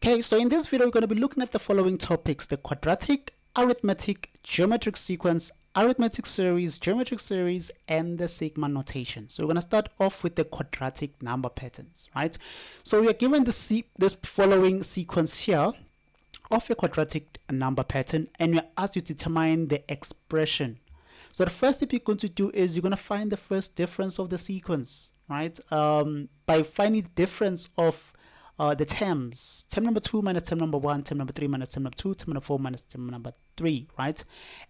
Okay, so in this video, we're going to be looking at the following topics: the quadratic, arithmetic, geometric sequence, arithmetic series, geometric series, and the sigma notation. So we're going to start off with the quadratic number patterns, right? So we are given this following sequence here of a quadratic number pattern, and we're asked to determine the expression. So the first step you're going to do is you're going to find the first difference of the sequence, right? By finding the difference of the terms, term number 2 minus term number 1, term number 3 minus term number 2, term number 4 minus term number 3, right?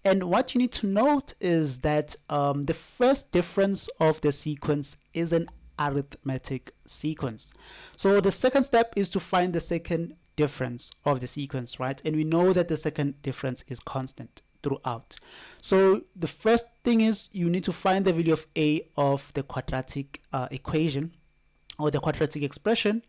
And what you need to note is that the first difference of the sequence is an arithmetic sequence. So the second step is to find the second difference of the sequence, right? And we know that the second difference is constant throughout. So the first thing is you need to find the value of a of the quadratic equation or the quadratic expression.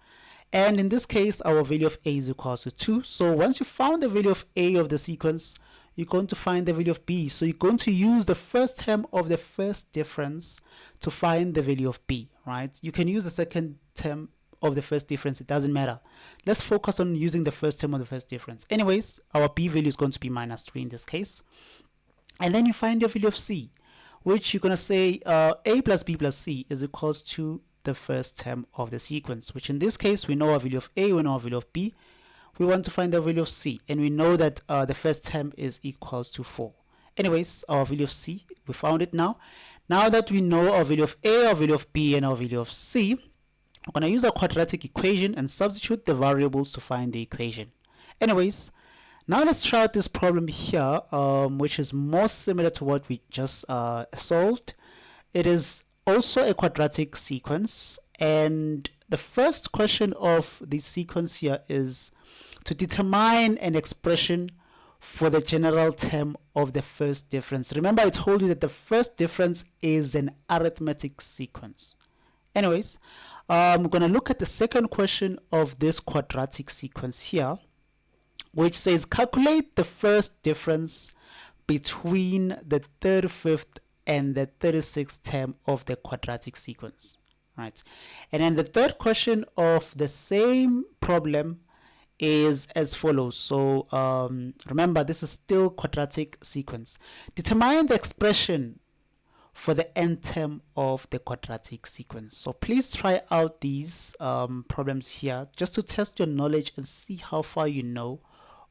And in this case, our value of a is equals to 2. So once you found the value of a of the sequence, you're going to find the value of b. So you're going to use the first term of the first difference to find the value of b, right? You can use the second term of the first difference, it doesn't matter. Let's focus on using the first term of the first difference. Anyways, our b value is going to be minus 3 in this case. And then you find your value of c, which you're going to say a plus b plus c is equals to the first term of the sequence, which in this case we know our value of a, we know our value of b. We want to find the value of c, and we know that the first term is equals to 4. Anyways, our value of c, we found it now. Now that we know our value of a, our value of b, and our value of c, we're going to use our quadratic equation and substitute the variables to find the equation. Anyways, now let's try out this problem here, which is more similar to what we just solved. It is also a quadratic sequence, and the first question of the sequence here is to determine an expression for the general term of the first difference. Remember, I told you that the first difference is an arithmetic sequence. Anyways, we're going to look at the second question of this quadratic sequence here, which says calculate the first difference between the 35th and the 36th term of the quadratic sequence, right? And then the third question of the same problem is as follows. So remember, this is still quadratic sequence. Determine the expression for the nth term of the quadratic sequence. So please try out these problems here just to test your knowledge and see how far you know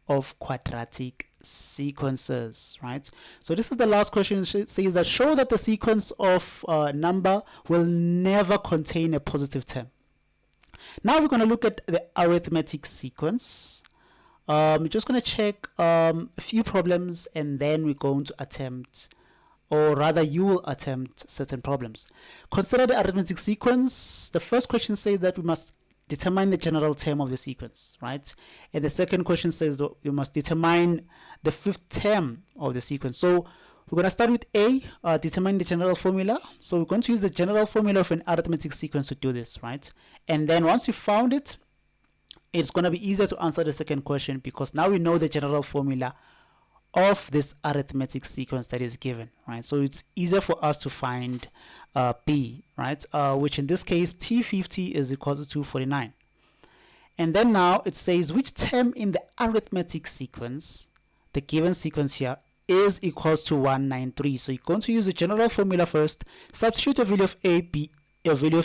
of quadratic sequences, right? So this is the last question. It says that show that the sequence of number will never contain a positive term. Now we're going to look at the arithmetic sequence. We're just going to check a few problems, and then we're going to attempt, or rather you will attempt, certain problems. Consider the arithmetic sequence. The first question says that we must determine the general term of the sequence, right? And the second question says that we must determine the fifth term of the sequence. So we're going to start with A, determine the general formula. So we're going to use the general formula of an arithmetic sequence to do this, right? And then once we found it, it's going to be easier to answer the second question because now we know the general formula of this arithmetic sequence that is given, right? So it's easier for us to find B, right? Which in this case, T50 is equal to 249. And then now it says which term in the arithmetic sequence, the given sequence here, is equals to 193. So you're going to use the general formula first, substitute a value of A, B, a value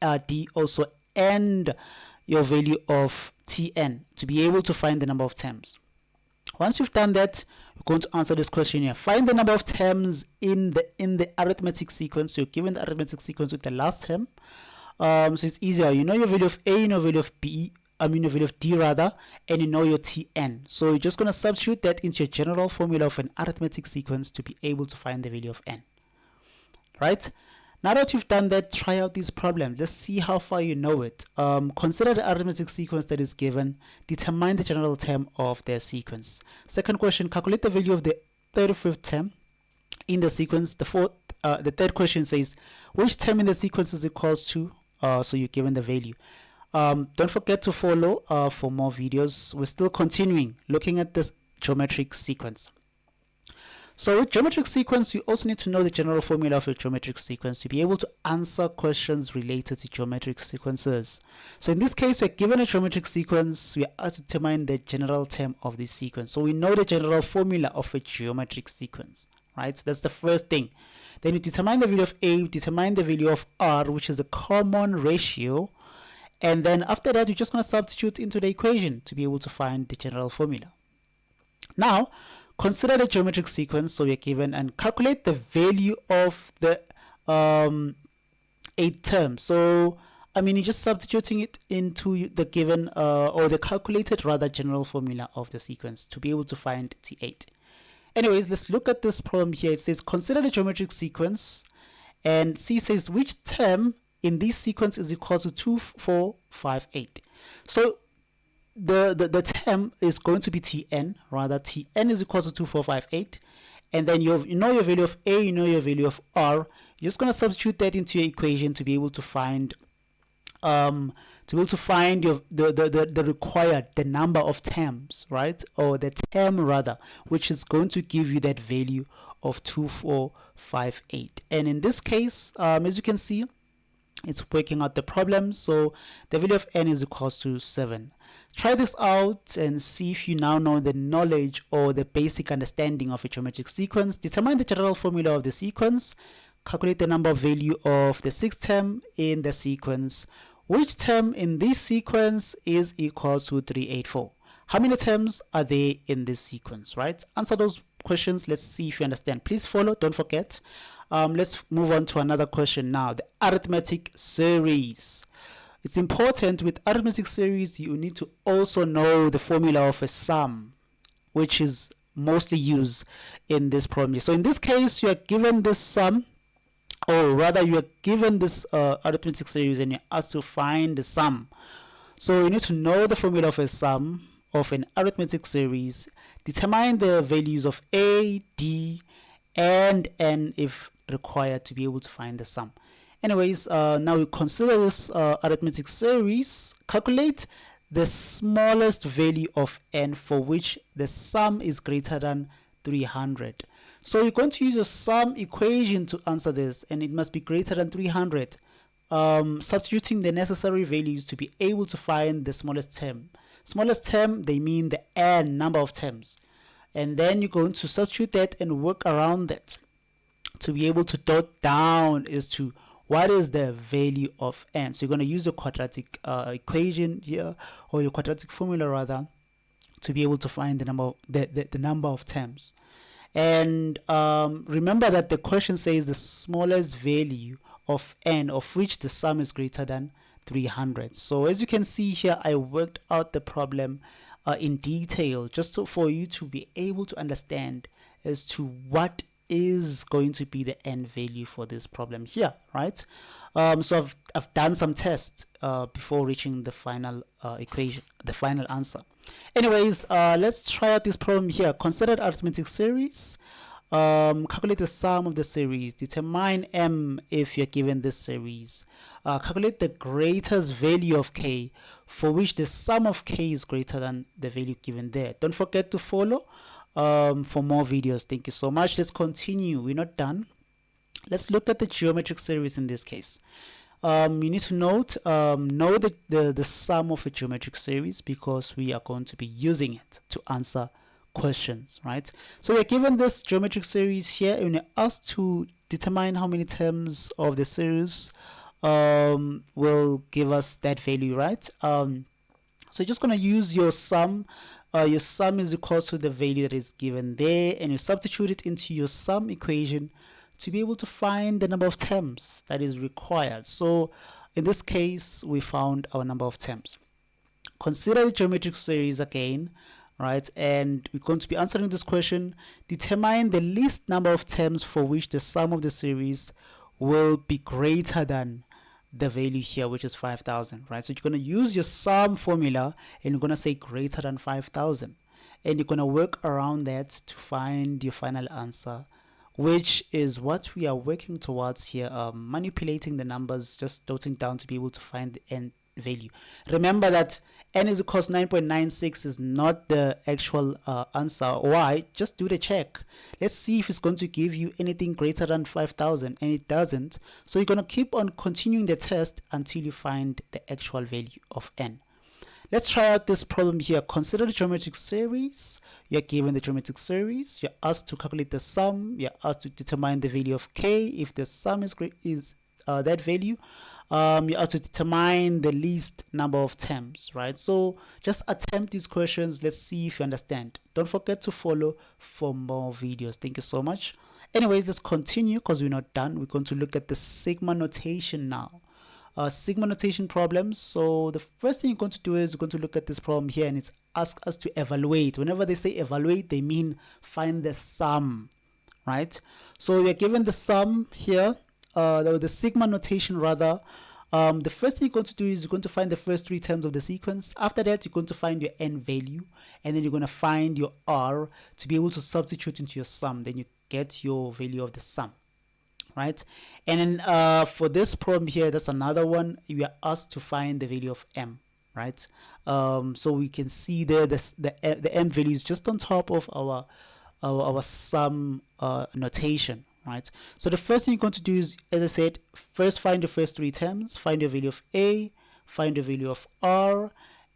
of D also, and your value of Tn to be able to find the number of terms. Once you've done that, you're going to answer this question here. Find the number of terms in the arithmetic sequence. So you're given the arithmetic sequence with the last term. So it's easier. You know your value of A, you know your value of B, your value of D rather, and you know your Tn. So you're just going to substitute that into your general formula of an arithmetic sequence to be able to find the value of n. Right? Now that you've done that, try out these problems. Let's see how far you know it. Consider the arithmetic sequence that is given. Determine the general term of their sequence. Second question, calculate the value of the 35th term in the sequence. The third question says, which term in the sequence is equals to? So you're given the value. Don't forget to follow for more videos. We're still continuing looking at this geometric sequence. So with geometric sequence, you also need to know the general formula of your geometric sequence to be able to answer questions related to geometric sequences. So in this case, we're given a geometric sequence, we are asked to determine the general term of this sequence. So we know the general formula of a geometric sequence, right? So that's the first thing. Then you determine the value of A, determine the value of R, which is a common ratio. And then after that, you're just going to substitute into the equation to be able to find the general formula. Now, consider the geometric sequence. So we are given and calculate the value of the 8 terms. So I mean, you're just substituting it into the given or the calculated rather general formula of the sequence to be able to find T8. Anyways, let's look at this problem here. It says consider the geometric sequence, and C says which term in this sequence is equal to 2, 4, 5, 8. So the term is going to be Tn, rather Tn is equal to 2, 4, 5, 8. And then you know your value of A, you know your value of R. You're just going to substitute that into your equation to be able to find your the required the number of terms, right? Or the term rather, which is going to give you that value of 2, 4, 5, 8. And in this case, as you can see, it's working out the problem. So the value of n is equals to 7. Try this out and see if you now know the knowledge or the basic understanding of a geometric sequence. Determine the general formula of the sequence. Calculate the number of value of the 6th term in the sequence. Which term in this sequence is equal to 384? How many terms are there in this sequence, right? Answer those questions. Let's see if you understand. Please follow, don't forget. Let's move on to another question now, the arithmetic series. It's important with arithmetic series, you need to also know the formula of a sum, which is mostly used in this problem. So in this case, you are given this sum, or rather you are given this arithmetic series and you're asked to find the sum. So you need to know the formula of a sum of an arithmetic series, determine the values of A, D, and N if required to be able to find the sum. Anyways, now we consider this arithmetic series. Calculate the smallest value of n for which the sum is greater than 300. So you're going to use a sum equation to answer this, and it must be greater than 300. Substituting the necessary values to be able to find the smallest term. Smallest term, they mean the n number of terms. And then you're going to substitute that and work around that to be able to dot down as to what is the value of n. So you're going to use a quadratic equation here, or your quadratic formula rather, to be able to find the number of terms. And remember that the question says the smallest value of n of which the sum is greater than 300. So as you can see here, I worked out the problem in detail just for you to be able to understand as to what is going to be the n value for this problem here, right? So I've done some tests before reaching the final equation, the final answer. Anyways, let's try out this problem here. Consider arithmetic series. Calculate the sum of the series. Determine m if you're given this series. Calculate the greatest value of k for which the sum of k is greater than the value given there. Don't forget to follow for more videos. Thank you so much. Let's continue. We're not done. Let's look at the geometric series in this case. You need to know the sum of a geometric series because we are going to be using it to answer questions, right? So we're given this geometric series here and we're asked to determine how many terms of the series will give us that value, right? So you're just going to use your sum. Your sum is equal to the value that is given there, and you substitute it into your sum equation to be able to find the number of terms that is required. So in this case, we found our number of terms. Consider the geometric series again, right? And we're going to be answering this question. Determine the least number of terms for which the sum of the series will be greater than the value here, which is 5,000, right? So you're going to use your sum formula and you're going to say greater than 5,000, and you're going to work around that to find your final answer, which is what we are working towards here, manipulating the numbers, just dotting down to be able to find the n value. Remember that n is equals 9.96 is not the actual answer. Why? Just do the check. Let's see if it's going to give you anything greater than 5,000, and it doesn't. So you're going to keep on continuing the test until you find the actual value of n. Let's try out this problem here. Consider the geometric series. You're given the geometric series. You're asked to calculate the sum. You're asked to determine the value of k. If the sum is that value, you have to determine the least number of terms, right? So just attempt these questions. Let's see if you understand. Don't forget to follow for more videos. Thank you so much. Anyways, let's continue because we're not done. We're going to look at the sigma notation now. Sigma notation problems. So the first thing you're going to do is you're going to look at this problem here, and it's ask us to evaluate. Whenever they say evaluate, they mean find the sum, right? So we are given the sum here, the sigma notation rather. The first thing you're going to do is you're going to find the first three terms of the sequence. After that, you're going to find your n value, and then you're going to find your r to be able to substitute into your sum. Then you get your value of the sum, right? And then for this problem here, that's another one. We are asked to find the value of m, right? So we can see there the n value is just on top of our sum notation, right? So the first thing you're going to do is, as I said, first find the first three terms, find the value of a, find the value of r,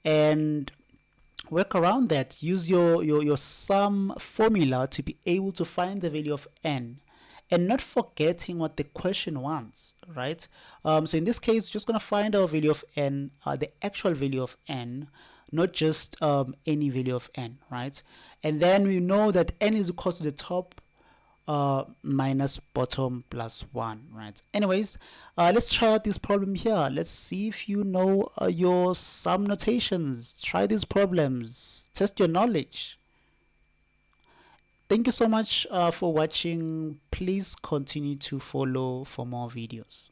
and work around that. Use your sum formula to be able to find the value of n, and not forgetting what the question wants, right? So in this case, we're just going to find our value of n, the actual value of n, not just any value of n, right? And then we know that n is equal to the top minus bottom plus 1, right? Anyways, let's try out this problem here. Let's see if you know your sum notations. Try these problems, test your knowledge. Thank you so much for watching. Please continue to follow for more videos.